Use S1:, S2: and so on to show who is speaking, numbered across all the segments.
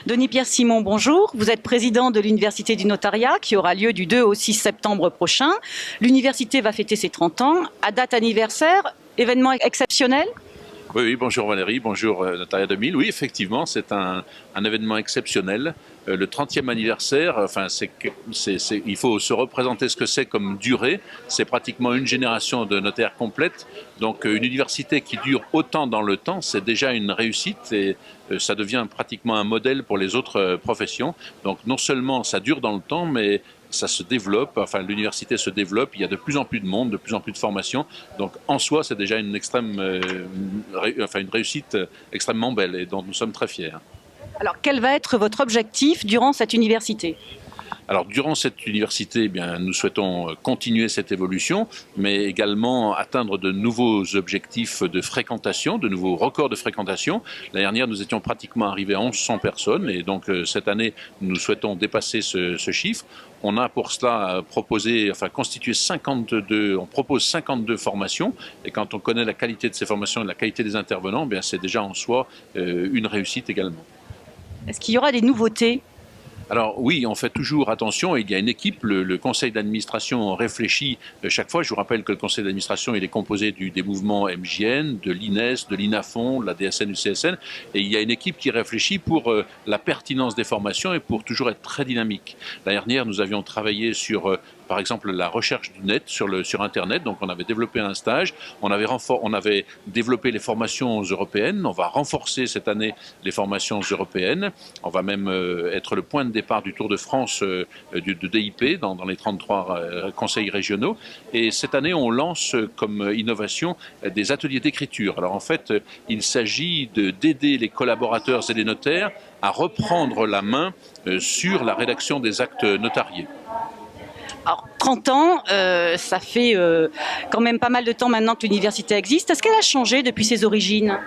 S1: Denis-Pierre Simon, bonjour. Vous êtes président de l'Université du Notariat qui aura lieu du 2 au 6 septembre prochain. L'université va fêter ses 30 ans. À date anniversaire, événement exceptionnel ?
S2: Oui, bonjour Valérie, bonjour Notariat 2000. Oui, effectivement, c'est un événement exceptionnel. Le 30e anniversaire, il faut se représenter ce que c'est comme durée. C'est pratiquement une génération de notaires complète. Donc une université qui dure autant dans le temps, c'est déjà une réussite et ça devient pratiquement un modèle pour les autres professions. Donc non seulement ça dure dans le temps, mais ça se développe, enfin l'université se développe, il y a de plus en plus de monde, de plus en plus de formations. Donc en soi, c'est déjà une réussite extrêmement belle et dont nous sommes très fiers.
S1: Alors quel va être votre objectif durant cette université ?
S2: Alors, durant cette université, eh bien, nous souhaitons continuer cette évolution, mais également atteindre de nouveaux objectifs de fréquentation, de nouveaux records de fréquentation. L'année dernière, nous étions pratiquement arrivés à 1100 personnes, et donc cette année, nous souhaitons dépasser ce chiffre. On a pour cela constitué 52, on propose 52 formations, et quand on connaît la qualité de ces formations et la qualité des intervenants, eh bien, c'est déjà en soi une réussite également.
S1: Est-ce qu'il y aura des nouveautés ?
S2: Alors oui, on fait toujours attention. Il y a une équipe, le conseil d'administration réfléchit chaque fois. Je vous rappelle que le conseil d'administration il est composé des mouvements MJN, de l'INES, de l'INAFON, de la DSN, du CSN. Et il y a une équipe qui réfléchit pour la pertinence des formations et pour toujours être très dynamique. L'année dernière, nous avions travaillé sur par exemple la recherche du net sur Internet. Donc on avait développé un stage, on avait développé les formations européennes, on va renforcer cette année les formations européennes, on va même être le point de départ du Tour de France de DIP dans les 33 conseils régionaux. Et cette année, on lance comme innovation des ateliers d'écriture. Alors en fait, il s'agit d'aider les collaborateurs et les notaires à reprendre la main sur la rédaction des actes notariés.
S1: Alors, 30 ans, ça fait quand même pas mal de temps maintenant que l'université existe. Est-ce qu'elle a changé depuis ses origines ?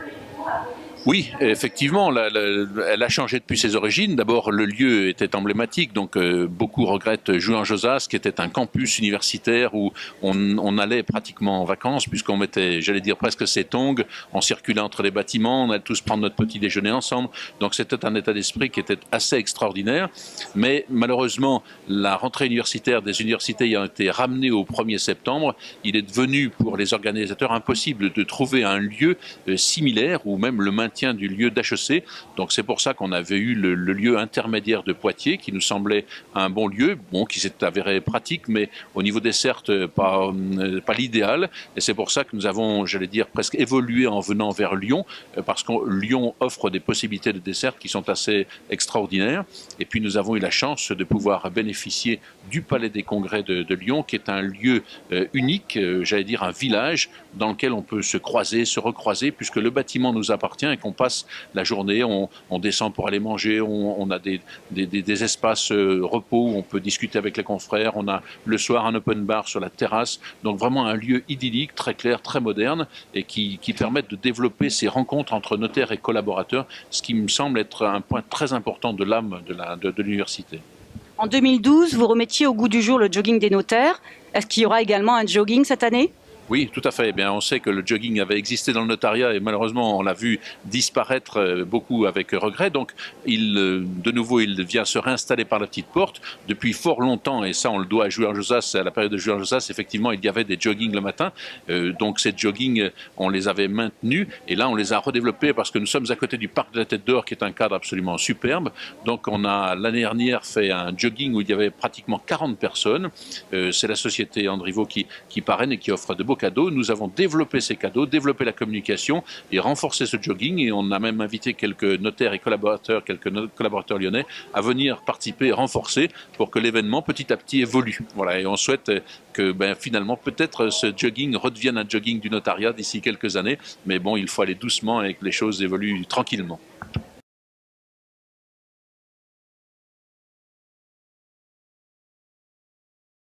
S2: Oui, effectivement, elle a changé depuis ses origines. D'abord, le lieu était emblématique, donc beaucoup regrettent Juan-Josas, qui était un campus universitaire où on allait pratiquement en vacances, puisqu'on mettait, j'allais dire, presque ses tongs, on circulait entre les bâtiments, on allait tous prendre notre petit déjeuner ensemble. Donc c'était un état d'esprit qui était assez extraordinaire. Mais malheureusement, la rentrée universitaire des universités ayant été ramenée au 1er septembre, il est devenu pour les organisateurs impossible de trouver un lieu similaire ou même le maintien du lieu d'HEC. Donc c'est pour ça qu'on avait eu le lieu intermédiaire de Poitiers qui nous semblait un bon lieu, qui s'est avéré pratique, mais au niveau dessertes pas l'idéal. Et c'est pour ça que nous avons, j'allais dire, presque évolué en venant vers Lyon, parce que Lyon offre des possibilités de dessertes qui sont assez extraordinaires. Et puis nous avons eu la chance de pouvoir bénéficier du Palais des Congrès de Lyon, qui est un lieu unique, j'allais dire un village dans lequel on peut se croiser, se recroiser, puisque le bâtiment nous appartient et qu'on passe la journée, on descend pour aller manger, on a des espaces repos où on peut discuter avec les confrères, on a le soir un open bar sur la terrasse, donc vraiment un lieu idyllique, très clair, très moderne et qui permettent de développer ces rencontres entre notaires et collaborateurs, ce qui me semble être un point très important de l'âme de l'université.
S1: En 2012, vous remettiez au goût du jour le jogging des notaires. Est-ce qu'il y aura également un jogging cette année ?
S2: Oui, tout à fait. Eh bien, on sait que le jogging avait existé dans le notariat et malheureusement, on l'a vu disparaître beaucoup avec regret. Donc, de nouveau, il vient se réinstaller par la petite porte. Depuis fort longtemps, et ça, on le doit à Juan-Josas, à la période de Juan-Josas, effectivement, il y avait des joggings le matin. Donc, ces joggings, on les avait maintenus et là, on les a redéveloppés parce que nous sommes à côté du parc de la Tête d'Or, qui est un cadre absolument superbe. Donc, on a l'année dernière fait un jogging où il y avait pratiquement 40 personnes. C'est la société Andrivo qui parraine et qui offre de beaux cadeaux. Nous avons développé ces cadeaux, développé la communication et renforcé ce jogging et on a même invité quelques notaires et collaborateurs, lyonnais à venir participer et renforcer pour que l'événement petit à petit évolue. Voilà, et on souhaite que finalement peut-être ce jogging redevienne un jogging du notariat d'ici quelques années, mais bon, il faut aller doucement et que les choses évoluent tranquillement.